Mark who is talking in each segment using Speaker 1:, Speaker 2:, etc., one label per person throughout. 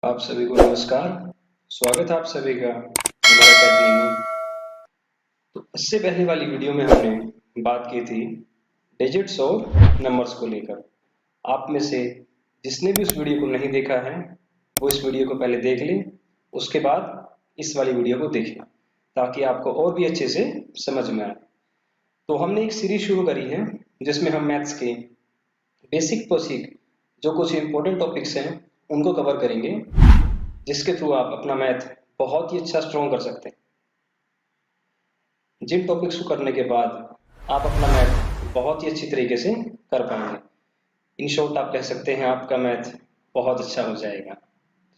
Speaker 1: आप सभी को नमस्कार। स्वागत है आप सभी का हमारे अकेडमी में। तो इससे पहले वाली वीडियो में हमने बात की थी डिजिट्स और नंबर्स को लेकर। आप में से जिसने भी उस वीडियो को नहीं देखा है वो इस वीडियो को पहले देख ले, उसके बाद इस वाली वीडियो को देखना, ताकि आपको और भी अच्छे से समझ में आए। तो हमने एक सीरीज शुरू करी है जिसमें हम मैथ्स के बेसिक जो कुछ इंपॉर्टेंट टॉपिक्स हैं उनको कवर करेंगे, जिसके थ्रू आप अपना मैथ बहुत ही अच्छा स्ट्रॉन्ग कर सकते हैं। जिन टॉपिक्स को करने के बाद आप अपना मैथ बहुत ही अच्छी तरीके से कर पाएंगे। इन शॉर्ट आप कह सकते हैं आपका मैथ बहुत अच्छा हो जाएगा।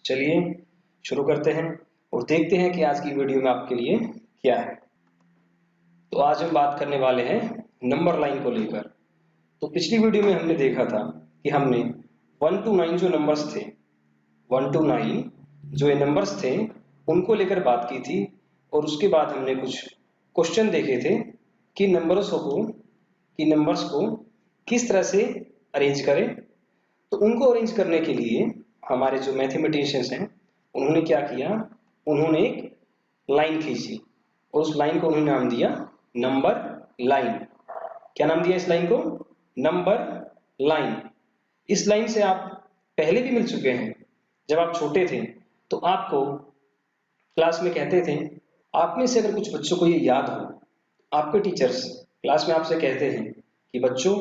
Speaker 1: चलिए शुरू करते हैं और देखते हैं कि आज की वीडियो में आपके लिए क्या है। तो आज हम बात करने वाले हैं नंबर लाइन को लेकर। तो पिछली वीडियो में हमने देखा था कि हमने 1 to 9 जो नंबर्स थे, 1 to 9 जो ये नंबर्स थे उनको लेकर बात की थी। और उसके बाद हमने कुछ क्वेश्चन देखे थे कि नंबर्स को किस तरह से अरेंज करें। तो उनको अरेंज करने के लिए हमारे जो मैथमेटिशियंस हैं उन्होंने क्या किया, उन्होंने एक लाइन खींची और उस लाइन को उन्होंने नाम दिया नंबर लाइन। क्या नाम दिया इस लाइन को? Number line. इस लाइन से आप पहले भी मिल चुके हैं। जब आप छोटे थे तो आपको क्लास में कहते थे, आप में से अगर कुछ बच्चों को ये याद हो, आपके टीचर्स क्लास में आपसे कहते हैं कि बच्चों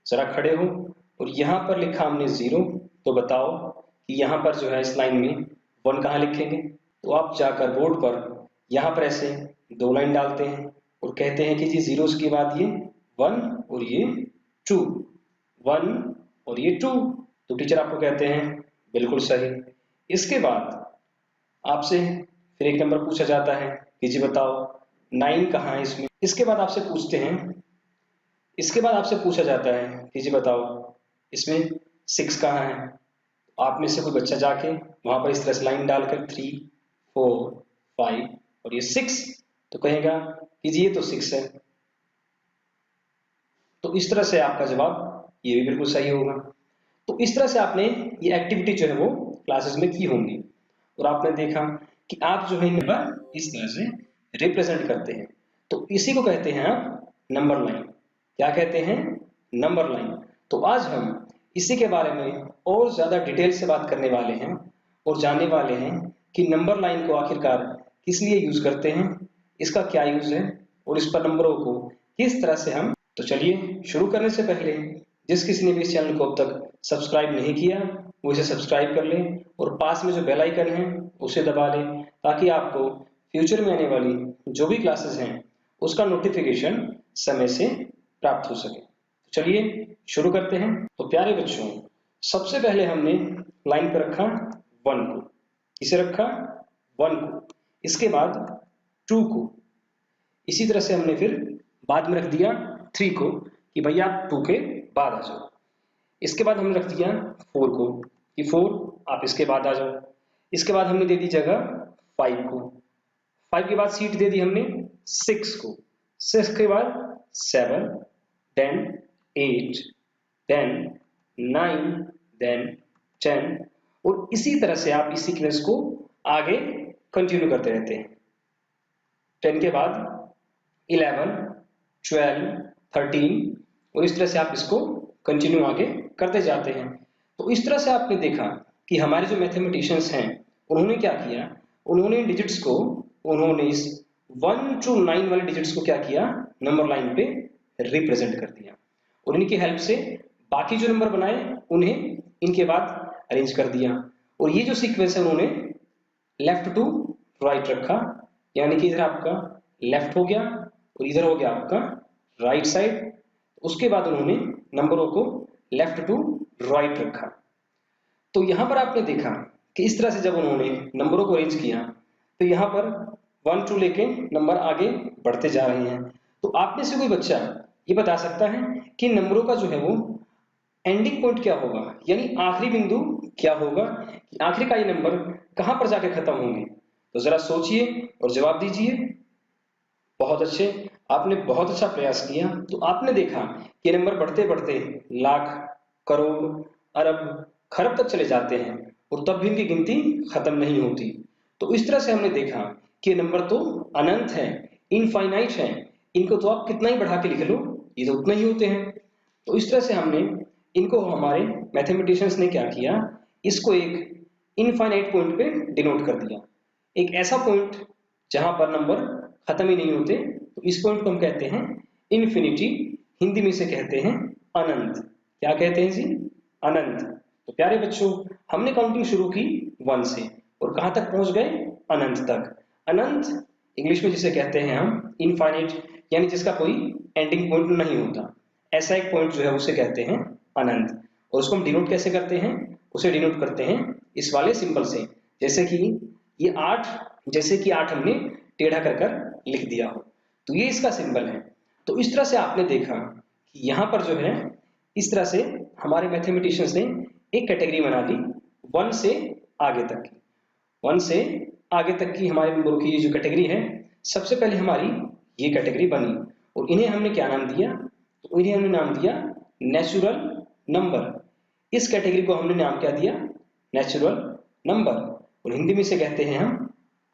Speaker 1: जरा खड़े हो और यहाँ पर लिखा हमने 0, तो बताओ कि यहाँ पर जो है इस लाइन में 1 कहाँ लिखेंगे। तो आप जाकर बोर्ड पर यहाँ पर ऐसे 2 लाइन डालते हैं और कहते हैं कि जी 0 के बाद ये 1 और ये 2, 1 और ये 2। तो टीचर आपको कहते हैं बिल्कुल सही। इसके बाद आपसे फिर एक नंबर पूछा जाता है कि जी बताओ 9 कहाँ है इसमें। इसके बाद आपसे पूछा जाता है कि जी बताओ इसमें 6 कहाँ है। आप में से कोई बच्चा जाके वहां पर इस तरह से लाइन डालकर 3, 4, 5 और ये 6, तो कहेगा कि जी ये तो 6 है। तो इस तरह से आपका जवाब ये भी बिल्कुल सही होगा। तो इस तरह से आपने ये एक्टिविटी जो है वो क्लासेस में की होंगी और आपने देखा कि आप जो है नंबर इस तरह से रिप्रेजेंट करते हैं। तो इसी को कहते हैं आप नंबर लाइन। क्या कहते हैं? Number line. तो आज हम इसी के बारे में और ज्यादा डिटेल से बात करने वाले हैं और जानने वाले हैं कि नंबर लाइन को आखिरकार किस लिए यूज करते हैं, इसका क्या यूज है और इस पर नंबरों को किस तरह से हम। तो चलिए शुरू करने से पहले जिस किसी ने भी इस चैनल को अब तक सब्सक्राइब नहीं किया वो इसे सब्सक्राइब कर लें और पास में जो बेल आइकन है उसे दबा लें, ताकि आपको फ्यूचर में आने वाली जो भी क्लासेस हैं उसका नोटिफिकेशन समय से प्राप्त हो सके। तो चलिए शुरू करते हैं। तो प्यारे बच्चों, सबसे पहले हमने लाइन पर रखा 1 को। इसे रखा 1 को, इसके बाद 2 को, इसी तरह से हमने फिर बाद में रख दिया 3 को कि भैया आप 2 के बाद आ जाओ। इसके बाद हमने रख दिया 4 को कि 4 आप इसके बाद आ जाओ। इसके बाद हमने दे दी जगह 5 को। 5 के बाद सीट दे दी हमने 6 को। 6 के बाद 7, देन 8, देन 9, देन 10 और इसी तरह से आप इस सीक्वेंस को आगे कंटिन्यू करते रहते हैं। 10 के बाद 11, 12, 13 और इस तरह से आप इसको कंटिन्यू आगे करते जाते हैं। तो इस तरह से आपने देखा कि हमारे जो मैथमेटिशियंस हैं उन्होंने क्या किया, उन्होंने डिजिट्स को, उन्होंने इस 1 to 9 वाले डिजिट्स को क्या किया, नंबर लाइन पे रिप्रेजेंट कर दिया और इनकी हेल्प से बाकी जो नंबर बनाए उन्हें इनके बाद अरेंज कर दिया। और ये जो सीक्वेंस है उन्होंने लेफ्ट टू राइट रखा, यानी कि इधर आपका लेफ्ट हो गया और इधर हो गया आपका राइट साइड। उसके बाद उन्होंने नंबरों को लेफ्ट टू राइट रखा। तो यहां पर आपने देखा कि इस तरह से जब उन्होंने नंबरों को अरेंज किया तो यहां पर 1 2 लेके नंबर आगे बढ़ते जा रहे हैं। तो आप में से कोई बच्चा ये बता सकता है कि नंबरों का जो है वो एंडिंग पॉइंट क्या होगा, यानी आखिरी बिंदु क्या होगा, कि आखिर का ये नंबर कहां पर जाके खत्म होंगे। तो जरा सोचिए और जवाब दीजिए। बहुत अच्छे, आपने बहुत अच्छा प्रयास किया। तो आपने देखा कि नंबर बढ़ते बढ़ते लाख, करोड़, अरब, खरब तक चले जाते हैं और तब भी इनकी गिनती खत्म नहीं होती। तो इस तरह से हमने देखा कि नंबर तो अनंत है, इनफाइनाइट है, इनको तो आप कितना ही बढ़ा के लिख लो ये तो उतना ही होते हैं। तो इस तरह से हमने इनको, हमारे मैथमेटिशियंस ने क्या किया, इसको एक इनफाइनाइट पॉइंट पे डिनोट कर दिया, एक ऐसा पॉइंट जहां पर नंबर खत्म ही नहीं होते। तो इस पॉइंट को हम कहते हैं इन्फिनिटी, हिंदी में से कहते हैं अनंत। क्या कहते हैं जी? अनंत। तो प्यारे बच्चों, हमने काउंटिंग शुरू की 1 से और कहां तक पहुंच गए? अनंत तक। अनंत इंग्लिश में जिसे कहते हैं हम इनफाइनाइट, यानी जिसका कोई एंडिंग पॉइंट नहीं होता, ऐसा एक पॉइंट जो है उसे कहते हैं अनंत। और उसको हम डिनोट कैसे करते हैं? उसे डिनोट करते हैं इस वाले सिंबल से, जैसे कि ये 8, जैसे कि 8 हमने टेढ़ा कर कर लिख दिया हो, तो ये इसका सिंबल है। तो इस तरह से आपने देखा कि यहाँ पर जो है इस तरह से हमारे मैथमेटिशियंस ने एक कैटेगरी बना दी 1 से आगे तक की। 1 से आगे तक की हमारे नंबरों की ये जो कैटेगरी है, सबसे पहले हमारी ये कैटेगरी बनी और इन्हें हमने क्या नाम दिया? तो इन्हें हमने नाम दिया नेचुरल नंबर। इस कैटेगरी को हमने नाम क्या दिया? Natural number. और हिंदी में इसे कहते हैं हम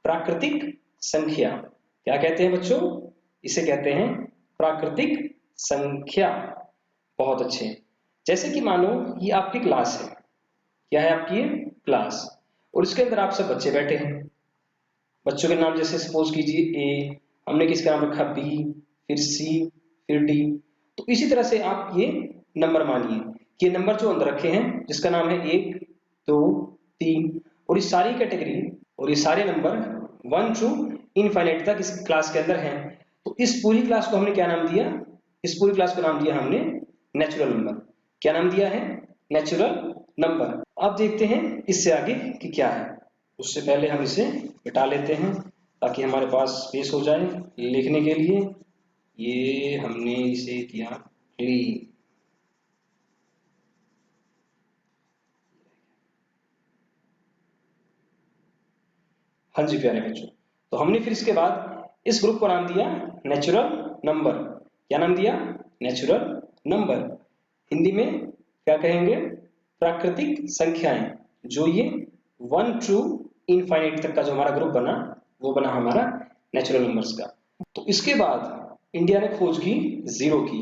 Speaker 1: प्राकृतिक संख्या। क्या कहते हैं बच्चों? इसे कहते हैं प्राकृतिक संख्या। बहुत अच्छे। जैसे कि मानो ये आपकी क्लास है। क्या है आपकी ये क्लास? और इसके अंदर आप सब बच्चे बैठे हैं। बच्चों के नाम जैसे सपोज कीजिए ए, हमने किसका नाम रखा बी, फिर सी, फिर डी। तो इसी तरह से आप ये नंबर मानिए कि ये नंबर जो अंदर रखे हैं जिसका नाम है 1, 2, 3, और इस सारी कैटेगरी और ये सारे नंबर 1 टू इनफाइनाइट तक इस क्लास के अंदर हैं। तो इस पूरी क्लास को हमने क्या नाम दिया? इस पूरी क्लास को नाम दिया हमने नेचुरल नंबर। क्या नाम दिया है? Natural number. अब देखते हैं इससे आगे कि क्या है। उससे पहले हम इसे मिटा लेते हैं ताकि हमारे पास स्पेस हो जाए लिखने के लिए। ये हमने इसे किया क्लीन। हाँ जी प्यारे बच्चों, तो हमने फिर इसके बाद इस ग्रुप को नाम दिया नेचुरल नंबर। क्या नाम दिया? Natural number. हिंदी में क्या कहेंगे? प्राकृतिक संख्याएं। जो ये 1 टू इनफाइनाइट तक का जो हमारा ग्रुप बना, वो बना हमारा नेचुरल नंबर्स का। तो इसके बाद इंडिया ने खोज की जीरो की।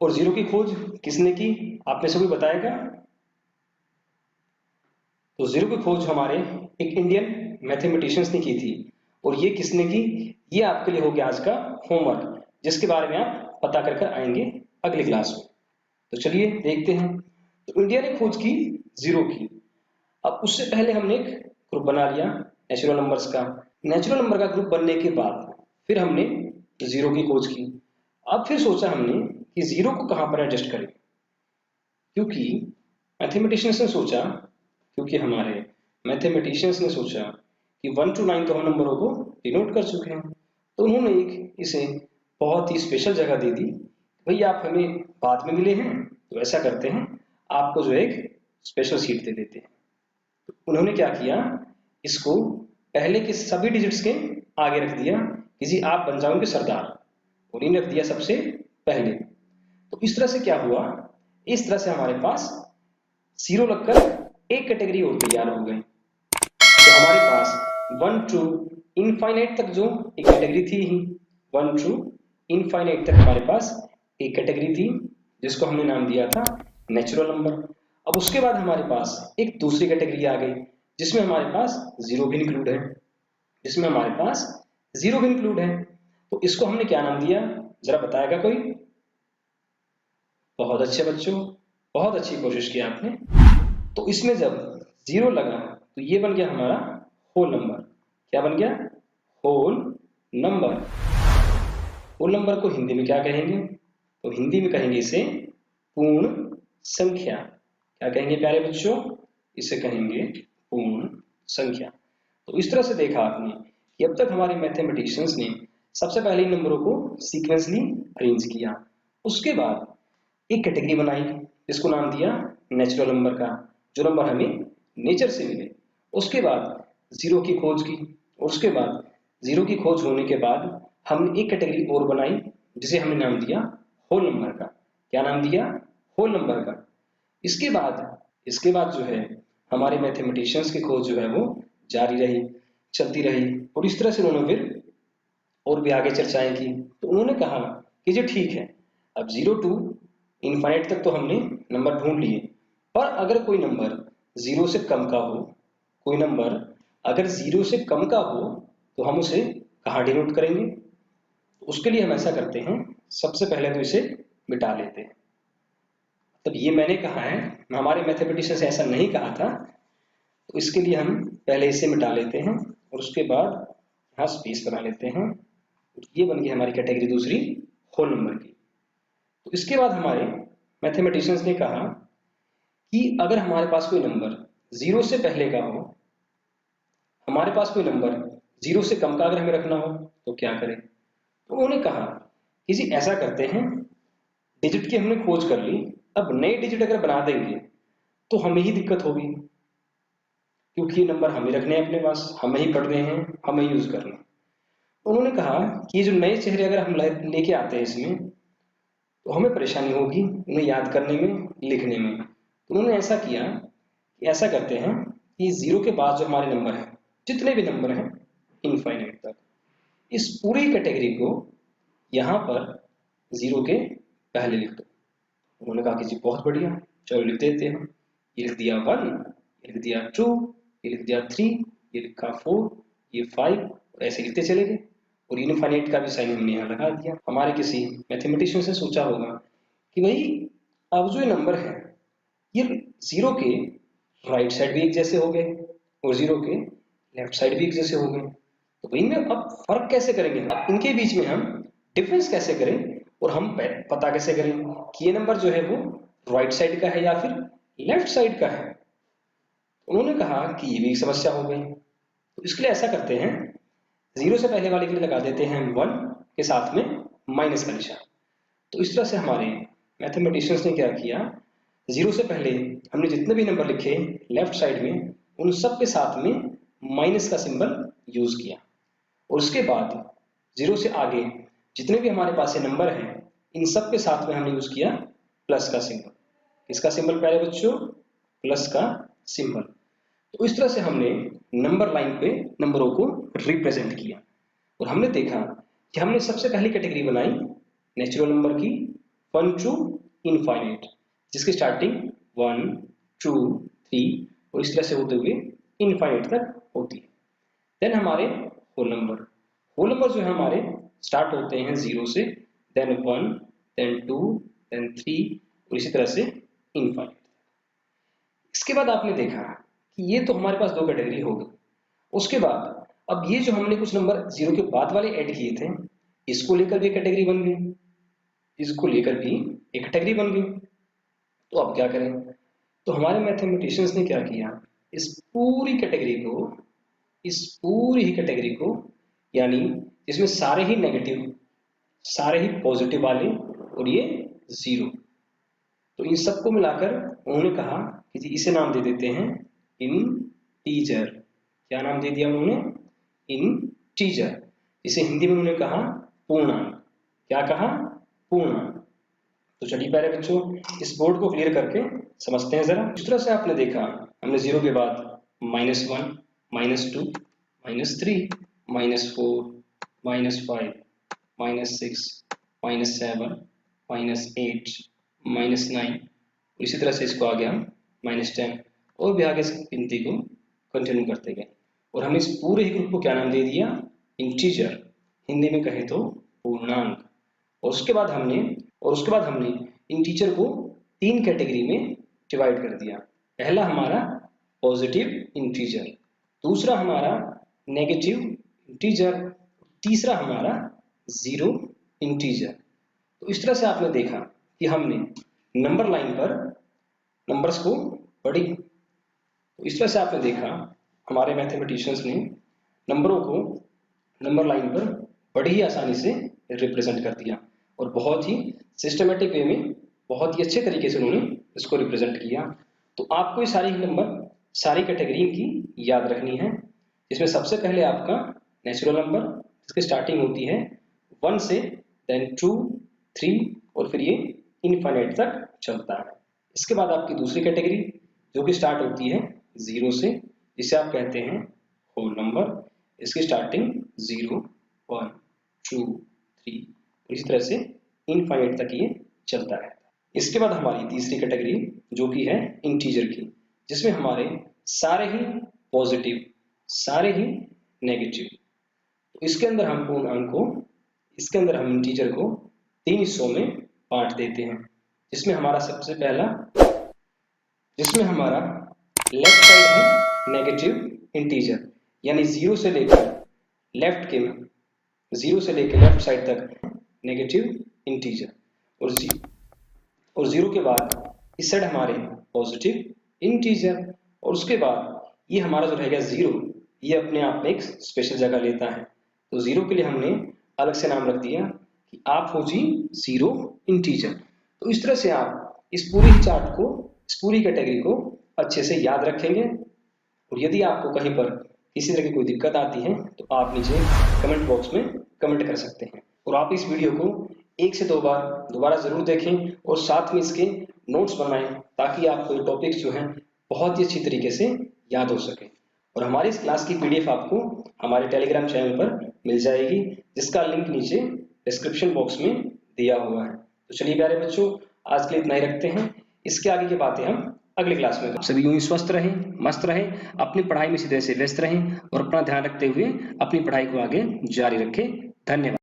Speaker 1: और जीरो की खोज किसने की? आप में से कोई बताएगा? तो जीरो की खोज हमारे एक इंडियन मैथमेटिशियंस ने की थी। और ये किसने की? ये आपके लिए हो गया आज का होमवर्क, जिसके बारे में आप पता कर कर आएंगे अगली क्लास में। तो चलिए देखते हैं। तो इंडिया ने खोज की जीरो की। अब उससे पहले हमने एक ग्रुप बना लिया नेचुरल नंबर्स का। नेचुरल नंबर का ग्रुप बनने के बाद फिर हमने जीरो की खोज की। अब फिर सोचा हमने कि जीरो को कहां पर एडजस्ट करें, क्योंकि मैथमेटिशियंस ने सोचा क्योंकि हमारे मैथमेटिशियंस ने सोचा कि 1 टू 9 तो हम नंबरों को डिनोट कर चुके हैं। तो उन्होंने एक इसे बहुत ही स्पेशल जगह दे दी। भैया आप हमें बाद में मिले हैं, तो ऐसा करते हैं आपको जो एक स्पेशल सीट दे देते हैं। तो उन्होंने क्या किया, इसको पहले के सभी डिजिट्स के आगे रख दिया कि जी आप बन जाओगे सरदार, और इन्हें रख दिया सबसे पहले। तो इस तरह से क्या हुआ, इस तरह से हमारे पास जीरो लगकर एक कैटेगरी और तैयार हो गई। तो हमारे पास 1 टू इनफाइनाइट तक जो एक कैटेगरी थी ही, 1 टू इनफाइनाइट तक हमारे पास एक कैटेगरी थी जिसको हमने नाम दिया था नेचुरल नंबर। अब उसके बाद हमारे पास एक दूसरी कैटेगरी आ गई जिसमें हमारे पास जीरो भी इंक्लूड है, जिसमें हमारे पास जीरो भी इंक्लूड है। तो इसको हमने क्या नाम दिया, जरा बताएगा कोई? बहुत अच्छे बच्चों, बहुत अच्छी कोशिश की आपने। तो इसमें जब जीरो लगा तो ये बन गया हमारा होल नंबर। क्या बन गया? Whole number. होल नंबर को हिंदी में क्या कहेंगे? तो हिंदी में कहेंगे इसे पूर्ण संख्या। क्या कहेंगे प्यारे बच्चों? इसे कहेंगे पूर्ण संख्या। तो इस तरह से देखा आपने कि अब तक हमारे मैथमेटिशियंस ने सबसे पहले इन नंबरों को सीक्वेंसली अरेंज किया। उसके बाद एक कैटेगरी बनाई जिसको नाम दिया नेचुरल नंबर का, जो नंबर हमें नेचर से मिले। उसके बाद जीरो की खोज की, और उसके बाद जीरो की खोज होने के बाद हमने एक कैटेगरी और बनाई जिसे हमने नाम दिया होल नंबर का। क्या नाम दिया? होल नंबर का। इसके बाद जो है हमारे मैथमेटिशियंस की खोज जो है वो जारी रही, चलती रही, और इस तरह से उन्होंने फिर और भी आगे चर्चाएं की। तो उन्होंने कहा कि जो ठीक है, अब 0 टू इनफाइनाइट तक तो हमने नंबर ढूंढ लिए, पर अगर कोई नंबर 0 से कम का हो, कोई नंबर अगर 0 से कम का हो, तो हम उसे कहाँ डिनोट करेंगे? तो उसके लिए हम ऐसा करते हैं, सबसे पहले तो इसे मिटा लेते हैं। तब ये मैंने कहा है, हमारे मैथमेटिशियंस ने ऐसा नहीं कहा था। तो इसके लिए हम पहले इसे मिटा लेते हैं और उसके बाद यहाँ स्पेस बना लेते हैं। ये बन गई हमारी कैटेगरी दूसरी, होल नंबर की। तो इसके बाद हमारे मैथमेटिशियंस ने कहा कि अगर हमारे पास कोई नंबर 0 से पहले का हो, हमारे पास कोई नंबर 0 से कम का अगर हमें रखना हो, तो क्या करें? तो उन्होंने कहा कि जी ऐसा करते हैं, डिजिट की हमने खोज कर ली, अब नए डिजिट अगर बना देंगे तो हमें ही दिक्कत होगी, क्योंकि ये नंबर हमें रखने हैं अपने पास, हमें ही पढ़ने हैं, हमें यूज करने हैं। उन्होंने कहा कि ये जो नए चेहरे अगर हम लेके आते हैं इसमें, तो हमें परेशानी होगी उन्हें याद करने में, लिखने में। तो उन्होंने ऐसा किया कि ऐसा करते हैं कि 0 के बाद जो हमारे नंबर हैं, जितने भी नंबर हैं इनफाइनाइट तक, इस पूरी कैटेगरी को यहाँ पर 0 के पहले लिख दो। उन्होंने कहा कि जी बहुत बढ़िया, चलो लिख देते हैं। ये लिख दिया 1, ये लिख दिया 2, ये लिख दिया 3, ये लिखा 4, ये 5, और ऐसे लिखते चले गए। और इनफाइनाइट का भी साइन हमने यहाँ लगा दिया। हमारे किसी मैथमेटिशियन से सोचा होगा कि भाई अब जो ये नंबर है, ये 0 के राइट साइड भी एक जैसे हो गए और 0 के लेफ्ट साइड भी एक जैसे हो गए, तो इनमें अब फर्क कैसे करेंगे? अब इनके बीच में हम डिफरेंस कैसे करें, और हम पता कैसे करें कि ये नंबर जो है वो राइट साइड का है या फिर लेफ्ट साइड का है? उन्होंने कहा कि ये भी समस्या हो गई। तो इसके लिए ऐसा करते हैं, 0 से पहले वाले के लिए लगा देते हैं 1 के साथ में माइनस का निशान। तो इस तरह से हमारे मैथमेटिशियंस ने क्या किया, 0 से पहले हमने जितने भी नंबर लिखे लेफ्ट साइड में, उन सब के साथ में माइनस का सिंबल यूज किया। और उसके बाद 0 से आगे जितने भी हमारे पास ये नंबर हैं, इन सब के साथ में हमने यूज किया प्लस का सिंबल। किसका सिंबल प्यारे बच्चों? प्लस का सिंबल। तो इस तरह से हमने नंबर लाइन पे नंबरों को रिप्रेजेंट किया। और हमने देखा कि हमने सबसे पहली कैटेगरी बनाई नेचुरल नंबर की, 1 टू इनफाइनाइट, जिसकी स्टार्टिंग 1, 2, 3 और इस तरह से होते हुए इनफाइनाइट तक होती है। देन हमारे होल नंबर जो है हमारे स्टार्ट होते हैं 0 से, देन 1, देन 2, देन 3 और इसी तरह से इनफाइनाइट। इसके बाद आपने देखा कि ये तो हमारे पास दो कैटेगरी हो गई। उसके बाद अब ये जो हमने कुछ नंबर 0 के बाद वाले ऐड किए थे, इसको लेकर भी कैटेगरी बन गई, इसको लेकर भी एक कैटेगरी बन गई। तो अब क्या करें? तो हमारे मैथमेटिशियंस ने क्या किया, इस पूरी ही कैटेगरी को, यानी इसमें सारे ही नेगेटिव, सारे ही पॉजिटिव वाले और ये 0, तो इन सबको मिलाकर उन्होंने कहा कि जी इसे नाम दे देते हैं इंटीजर। क्या नाम दे दिया उन्होंने? इंटीजर। इसे हिंदी में उन्होंने कहा पूर्णांक। क्या कहा? पूर्णांक। तो चलिए प्यारे बच्चों, इस बोर्ड को क्लियर करके समझते हैं जरा। इस तरह से आपने देखा, हमने 0 के बाद -1, -2, -3, -4, -5, -6, -7, -8, -9, इसी तरह से इसको आगे हम -10 और भी आगे गिनती को कंटिन्यू करते गए। और हमने इस पूरे ही ग्रुप को क्या नाम दे दिया? इंटीजर, हिंदी में कहें तो पूर्णांक। और उसके बाद हमने इंटीजर को 3 कैटेगरी में डिवाइड कर दिया। पहला हमारा पॉजिटिव इंटीजर, दूसरा हमारा नेगेटिव इंटीजर, तीसरा हमारा 0 इंटीजर। तो इस तरह से आपने देखा कि हमने नंबर लाइन पर नंबर्स को पढ़ी। तो इस तरह से आपने देखा हमारे मैथमेटिशियंस ने नंबरों को नंबर लाइन पर बड़ी ही आसानी से रिप्रेजेंट कर दिया और बहुत ही सिस्टमेटिक वे में, बहुत ही अच्छे तरीके से उन्होंने इसको रिप्रेजेंट किया। तो आपको ये सारी नंबर, सारी कैटेगरी की याद रखनी है, जिसमें सबसे पहले आपका नेचुरल नंबर, जिसकी स्टार्टिंग होती है 1 से, देन 2, 3 और फिर ये इनफाइनाइट तक चलता है। इसके बाद आपकी दूसरी कैटेगरी जो कि स्टार्ट होती है 0 से, जिसे आप कहते हैं होल नंबर। इसकी स्टार्टिंग 0, 1, 2, 3 इसी तरह से इनफाइनाइट तक ये चलता रहता है। इसके बाद हमारी तीसरी कैटेगरी जो कि है इंटीजर की, जिसमें हमारे सारे ही पॉजिटिव, सारे ही नेगेटिव। तो इसके अंदर हम पूर्णांक को, इसके अंदर हम इंटीजर को 3 हिस्सों में बांट देते हैं, जिसमें हमारा सबसे पहला, जिसमें हमारा लेफ्ट साइड है नेगेटिव इंटीजर, यानी 0 से लेकर लेफ्ट के 0 से लेकर लेफ्ट साइड तक नेगेटिव इंटीजर, और 0 के बाद इस साइड हमारे पॉजिटिव इंटीजर। और उसके बाद ये हमारा जो रहेगा 0, ये अपने आप में एक स्पेशल जगह लेता है। तो 0 के लिए हमने अलग से नाम रख दिया कि आप हो जी 0 इंटीजर। तो इस तरह से आप इस पूरी चार्ट को, इस पूरी कैटेगरी को अच्छे से याद रखेंगे। और यदि आपको कहीं पर किसी तरह की कोई दिक्कत आती है तो आप नीचे कमेंट बॉक्स में कमेंट कर सकते हैं। और आप इस वीडियो को 1 से 2 बार दोबारा जरूर देखें और साथ में इसके नोट्स बनाएं, ताकि आपको ये टॉपिक्स जो हैं बहुत ही अच्छी तरीके से याद हो सके। और हमारी इस क्लास की पीडीएफ आपको हमारे टेलीग्राम चैनल पर मिल जाएगी, जिसका लिंक नीचे डिस्क्रिप्शन बॉक्स में दिया हुआ है। तो चलिए प्यारे बच्चों, आज के लिए इतना ही रखते हैं। इसके आगे की बातें हम अगली क्लास में। आप सभी यूं ही स्वस्थ रहें, मस्त रहें, अपनी पढ़ाई में इसी तरह से व्यस्त रहें और अपना ध्यान रखते हुए अपनी पढ़ाई को आगे जारी रखें। धन्यवाद।